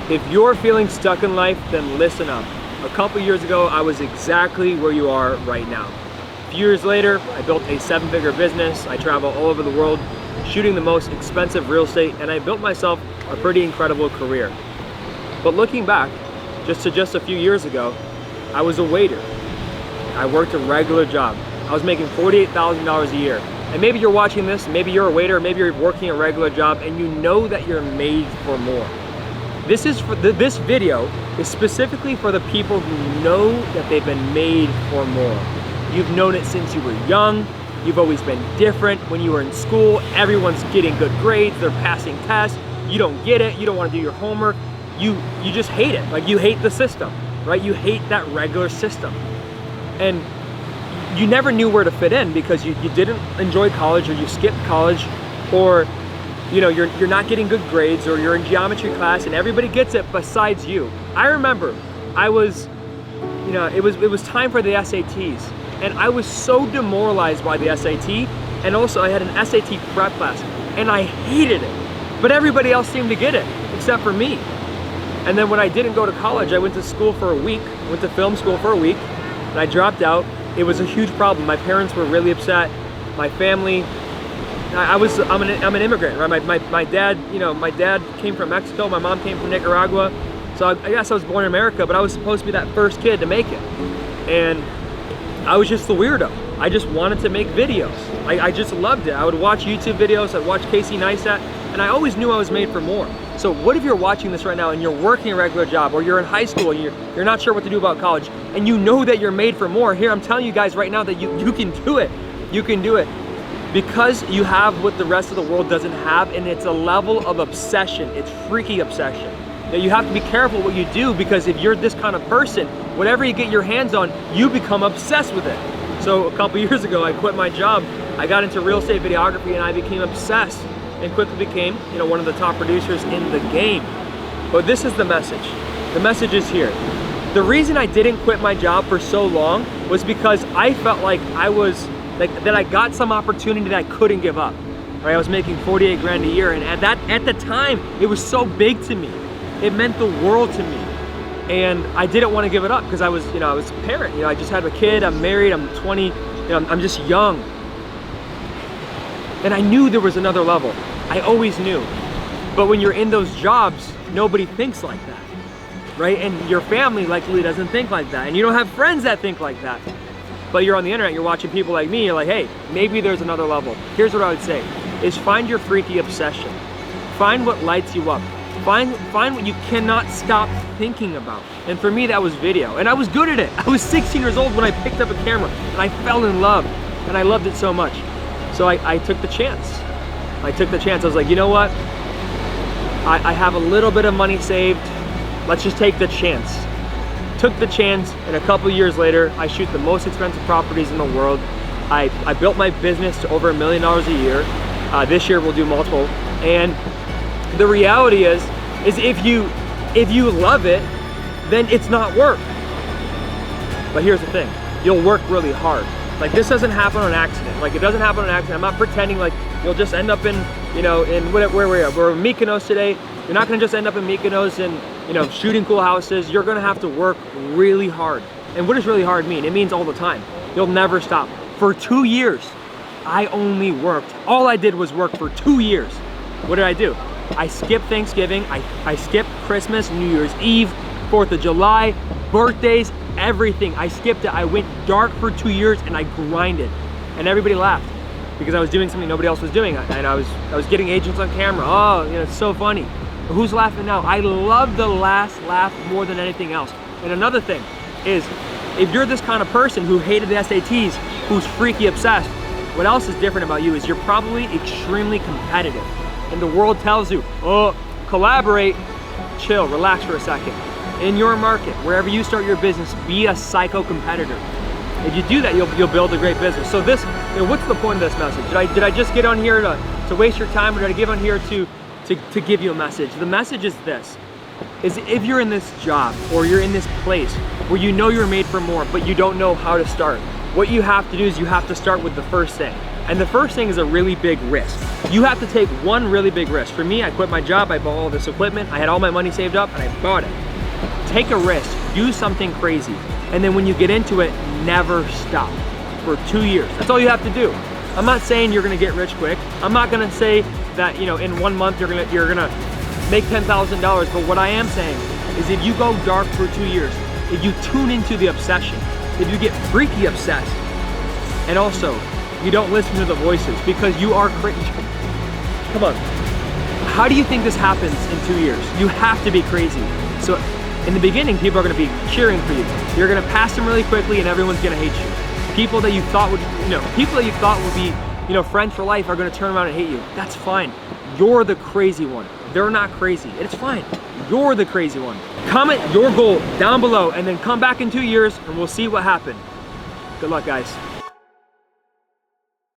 If you're feeling stuck in life, then listen up. A couple years ago, I was exactly where you are right now. A few years later, I built a 7-figure business. I travel all over the world, shooting the most expensive real estate, and I built myself a pretty incredible career. But looking back, just a few years ago, I was a waiter. I worked a regular job. I was making $48,000 a year. And maybe you're watching this, maybe you're a waiter, maybe you're working a regular job, and you know that you're made for more. This video is specifically for the people who know that they've been made for more. You've known it since you were young. You've always been different. When you were in school, everyone's getting good grades, they're passing tests. You don't get it, you don't want to do your homework. You just hate it. Like, you hate the system, right? You hate that regular system. And you never knew where to fit in because you didn't enjoy college, or you skipped college, or you're not getting good grades, or you're in geometry class and everybody gets it besides you. I remember it was time for the SATs, and I was so demoralized by the SAT, and also I had an SAT prep class and I hated it, but everybody else seemed to get it except for me. And then when I didn't go to college, I went to school for a week, went to film school for a week, and I dropped out. It was a huge problem. My parents were really upset. My family, I'm an immigrant, right? My dad came from Mexico. My mom came from Nicaragua. So I guess I was born in America, but I was supposed to be that first kid to make it. And I was just the weirdo. I just wanted to make videos. I just loved it. I would watch YouTube videos. I'd watch Casey Neistat, and I always knew I was made for more. So what if you're watching this right now and you're working a regular job, or you're in high school and you're not sure what to do about college, and you know that you're made for more? Here, I'm telling you guys right now that you can do it. You can do it. Because you have what the rest of the world doesn't have, and it's a level of obsession. It's freaky obsession. Now, you have to be careful what you do, because if you're this kind of person, whatever you get your hands on, you become obsessed with it. So a couple years ago, I quit my job. I got into real estate videography, and I became obsessed, and quickly became, one of the top producers in the game. But this is the message. The message is here. The reason I didn't quit my job for so long was because I felt like that I got some opportunity that I couldn't give up. Right? I was making 48 grand a year, and at the time, it was so big to me. It meant the world to me. And I didn't want to give it up because I was a parent. I just had a kid, I'm married, I'm 20, I'm just young. And I knew there was another level. I always knew. But when you're in those jobs, nobody thinks like that, right? And your family likely doesn't think like that. And you don't have friends that think like that. But you're on the internet, you're watching people like me, you're like, hey, maybe there's another level. Here's what I would say, is find your freaky obsession. Find what lights you up. Find what you cannot stop thinking about. And for me, that was video. And I was good at it. I was 16 years old when I picked up a camera, and I fell in love, and I loved it so much. So I took the chance. I took the chance. I was like, you know what? I have a little bit of money saved. Let's just take the chance. Took the chance, and a couple years later, I shoot the most expensive properties in the world. I built my business to over $1 million a year. This year we'll do multiple. And the reality is if you love it, then it's not work. But here's the thing, you'll work really hard. Like, this doesn't happen on accident. Like, it doesn't happen on accident. I'm not pretending like you'll just end up in where we are. We're in Mykonos today. You're not gonna just end up in Mykonos and shooting cool houses. You're gonna have to work really hard. And what does really hard mean? It means all the time. You'll never stop. For 2 years, I only worked. All I did was work for 2 years. What did I do? I skipped Thanksgiving, I skipped Christmas, New Year's Eve, 4th of July, birthdays, everything. I skipped it. I went dark for 2 years, and I grinded. And everybody laughed because I was doing something nobody else was doing. And I was getting agents on camera. Oh, it's so funny. But who's laughing now? I love the last laugh more than anything else. And another thing is, if you're this kind of person who hated the SATs, who's freaky obsessed, what else is different about you is you're probably extremely competitive. And the world tells you, oh, collaborate, chill, relax for a second. In your market, wherever you start your business, be a psycho competitor. If you do that, you'll build a great business. So this, what's the point of this message? Did I just get on here to waste your time, or did I get on here to give you a message? The message is this, is if you're in this job, or you're in this place where you know you're made for more, but you don't know how to start, what you have to do is you have to start with the first thing. And the first thing is a really big risk. You have to take one really big risk. For me, I quit my job, I bought all this equipment, I had all my money saved up, and I bought it. Take a risk, do something crazy. And then when you get into it, never stop for 2 years. That's all you have to do. I'm not saying you're gonna get rich quick. I'm not gonna say that, you know, in 1 month you're gonna make $10,000, but what I am saying is if you go dark for 2 years, if you tune into the obsession, if you get freaky obsessed, and also you don't listen to the voices because you are crazy. Come on. How do you think this happens in 2 years? You have to be crazy. So in the beginning, people are gonna be cheering for you. You're gonna pass them really quickly and everyone's gonna hate you. People that you thought would, people that you thought would be, friends for life are gonna turn around and hate you. That's fine. You're the crazy one. They're not crazy. It's fine. You're the crazy one. Comment your goal down below and then come back in 2 years and we'll see what happened. Good luck, guys.